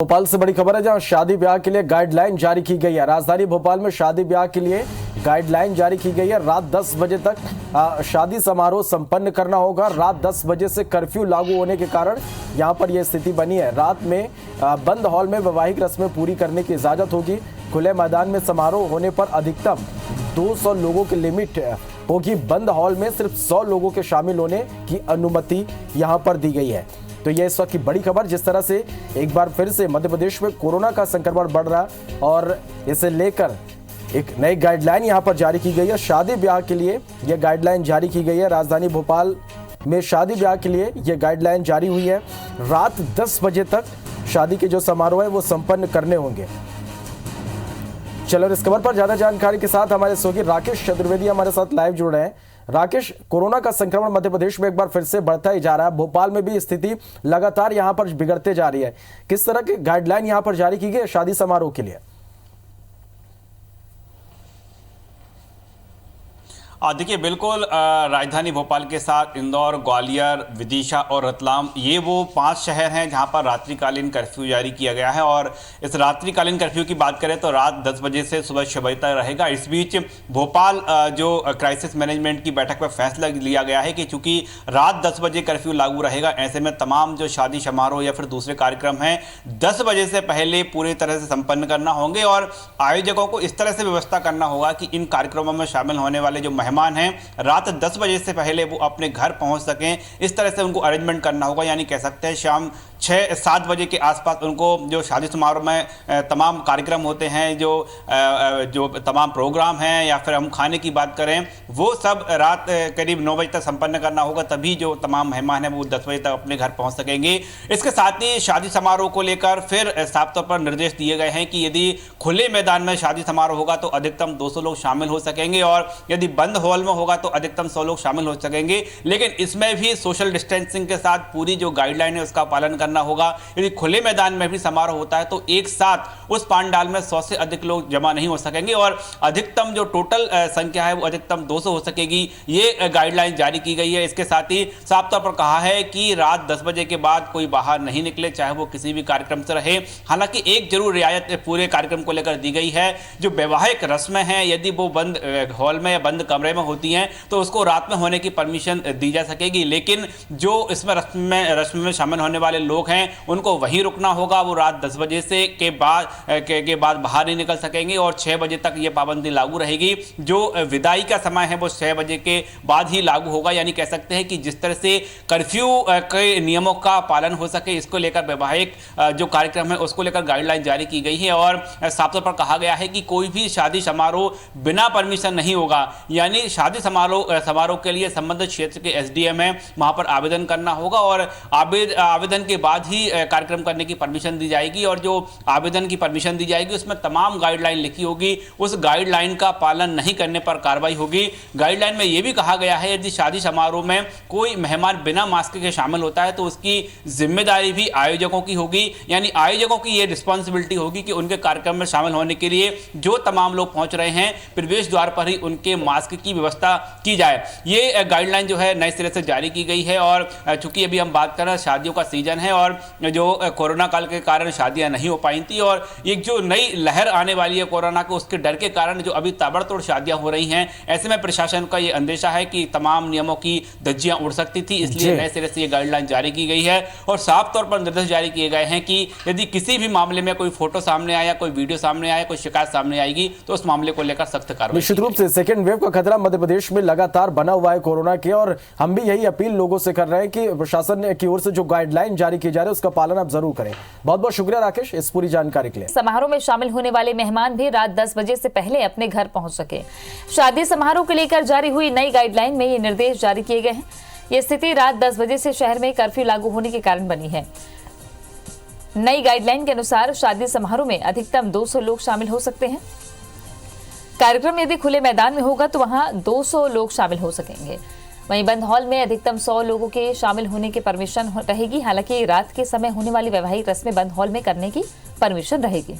भोपाल से बड़ी खबर है, जहां शादी ब्याह के लिए गाइडलाइन जारी की गई है। राजधानी भोपाल में शादी ब्याह के लिए गाइडलाइन जारी की गई है। रात 10 बजे तक शादी समारोह संपन्न करना होगा। रात 10 बजे से कर्फ्यू लागू होने के कारण यहां पर यह स्थिति बनी है। रात में बंद हॉल में वैवाहिक रस्में पूरी करने की इजाजत होगी। खुले मैदान में समारोह होने पर अधिकतम 200 लोगों की लिमिट होगी। बंद हॉल में सिर्फ 100 लोगों के शामिल होने की अनुमति यहां पर दी गई है। तो ये इस वक्त की बड़ी खबर, जिस तरह से एक बार फिर से मध्य प्रदेश में कोरोना का संक्रमण बढ़ रहा है और इसे लेकर एक नई गाइडलाइन यहां पर जारी की गई है। शादी ब्याह के लिए यह गाइडलाइन जारी की गई है। राजधानी भोपाल में शादी ब्याह के लिए यह गाइडलाइन जारी हुई है। रात 10 बजे तक शादी के जो समारोह है वो संपन्न करने होंगे। चलो, इस खबर पर ज्यादा जानकारी के साथ हमारे सहयोगी राकेश चतुर्वेदी हमारे साथ लाइव जुड़ रहे हैं। राकेश, कोरोना का संक्रमण मध्य प्रदेश में एक बार फिर से बढ़ता ही जा रहा है। भोपाल में भी स्थिति लगातार यहां पर बिगड़ते जा रही है। किस तरह की गाइडलाइन यहां पर जारी की गई है शादी समारोह के लिए? देखिए, बिल्कुल राजधानी भोपाल के साथ इंदौर, ग्वालियर, विदिशा और रतलाम, ये वो 5 शहर हैं जहां पर रात्रिकालीन कर्फ्यू जारी किया गया है। और इस रात्रिकालीन कर्फ्यू की बात करें तो रात 10 बजे से सुबह 6 बजे तक रहेगा। इस बीच भोपाल जो क्राइसिस मैनेजमेंट की बैठक में फैसला लिया गया है कि चूंकि रात 10 बजे कर्फ्यू लागू रहेगा, ऐसे में तमाम जो शादी समारोह या फिर दूसरे कार्यक्रम हैं 10 बजे से पहले पूरी तरह से संपन्न करना होंगे। और आयोजकों को इस तरह से व्यवस्था करना होगा कि इन कार्यक्रमों में शामिल होने वाले जो मेहमान हैं रात 10 बजे से पहले वो अपने घर पहुंच सकें। इस तरह से उनको अरेंजमेंट करना होगा, यानी कह सकते हैं शाम 6-7 बजे के आसपास उनको जो शादी समारोह में तमाम कार्यक्रम होते हैं, जो तमाम प्रोग्राम हैं या फिर हम खाने की बात करें, वो सब रात करीब 9 बजे तक संपन्न करना होगा। तभी जो तमाम मेहमान हैं वो 10 बजे तक अपने घर पहुंच सकेंगे। इसके साथ ही शादी समारोह को लेकर फिर साफ तौर पर निर्देश दिए गए हैं कि यदि खुले मैदान में शादी समारोह होगा तो अधिकतम 200 लोग शामिल हो सकेंगे और यदि बंद हॉल में होगा तो अधिकतम 100 लोग शामिल हो सकेंगे। लेकिन इसमें भी सोशल डिस्टेंसिंग के साथ पूरी जो गाइडलाइन है उसका पालन करना होगा। यदि खुले मैदान में भी समारोह होता है तो एक साथ उस पंडाल में 100 से अधिक लोग जमा नहीं हो सकेंगे और अधिकतम जो टोटल संख्या है वो अधिकतम 200 हो सकेगी। ये गाइडलाइन जारी की गई है। इसके साथ ही साफ तौर पर कहा है कि रात 10 बजे के बाद कोई बाहर नहीं निकले, चाहे वो किसी भी कार्यक्रम से रहे। हालांकि एक जरूर रियायत पूरे कार्यक्रम को लेकर दी गई है, जो वैवाहिक रस्में हैं यदि वो बंद हॉल में या बंद कमरे में होती हैं तो उसको रात में होने की परमिशन दी जा सकेगी। लेकिन जो इसमें रस्म में शामिल होने वाले लोग हैं उनको वहीं रुकना होगा। वो रात 10 बजे से के बाद बाहर नहीं निकल सकेंगे और 6 बजे तक ये पाबंदी लागू रहेगी। जो विदाई का समय है वो 6 बजे के बाद ही लागू होगा। यानी कह सकते हैं कि जिस तरह से कर्फ्यू के नियमों का पालन हो सके, इसको लेकर वैवाहिक जो कार्यक्रम है उसको लेकर गाइडलाइन जारी की गई है। और साफ तौर पर कहा गया है कि कोई भी शादी समारोह बिना परमिशन नहीं होगा। यानी शादी समारोह के लिए संबंधित क्षेत्र के एसडीएम है, वहां पर आवेदन करना होगा और आवेदन के बाद ही कार्यक्रम करने की परमिशन दी जाएगी। और जो आवेदन की परमिशन दी जाएगी उसमें तमाम गाइडलाइन लिखी होगी। उस गाइडलाइन का पालन नहीं करने पर कार्रवाई होगी। गाइडलाइन में यह भी कहा गया है यदि शादी समारोह में कोई मेहमान बिना मास्क के शामिल होता है तो उसकी जिम्मेदारी भी आयोजकों की होगी। यानी आयोजकों की यह रिस्पॉन्सिबिलिटी होगी कि उनके कार्यक्रम में शामिल होने के लिए जो तमाम लोग पहुंच रहे हैं प्रवेश द्वार पर ही उनके मास्क की व्यवस्था की जाए। ये गाइडलाइन जो है नए सिरे से जारी की गई है। और चूंकि अभी हम बात कर रहे हैं शादियों का सीजन है और जो कोरोना काल के कारण शादियां नहीं हो पाई थी और एक जो नई लहर आने वाली है कोरोना के, उसके डर के कारण जो अभी ताबड़तोड़ शादियां हो रही हैं, ऐसे में प्रशासन का ये अंदेशा है कि तमाम नियमों की धज्जियां उड़ सकती थी। इसलिए नए सिरे से ये गाइडलाइन जारी की गई है और साफ तौर पर निर्देश जारी किए गए हैं कि यदि किसी भी मामले में कोई फोटो सामने आया, कोई वीडियो सामने आया, कोई शिकायत सामने आएगी तो उस मामले को लेकर सख्त कार्रवाई। निश्चित रूप से सेकेंड वेव का खतरा मध्य प्रदेश में लगातार बना हुआ है कोरोना के, और हम भी यही अपील लोगों से कर रहे हैं कि प्रशासन की ओर से जो गाइडलाइन जारी की जा रही है उसका पालन आप जरूर करें। बहुत बहुत शुक्रिया राकेश इस पूरी जानकारी के लिए। समारोह में शामिल होने वाले मेहमान भी रात 10 बजे से पहले अपने घर पहुंच सके। शादी समारोह को लेकर जारी हुई नई गाइडलाइन में ये निर्देश जारी किए गए हैं। ये स्थिति रात 10 बजे से शहर में कर्फ्यू लागू होने के कारण बनी है। नई गाइडलाइन के अनुसार शादी समारोह में अधिकतम 200 लोग शामिल हो सकते हैं। कार्यक्रम यदि खुले मैदान में होगा तो वहां 200 लोग शामिल हो सकेंगे। वहीं बंद हॉल में अधिकतम 100 लोगों के शामिल होने की परमिशन रहेगी। हालांकि रात के समय होने वाली वैवाहिक रस्में बंद हॉल में करने की परमिशन रहेगी।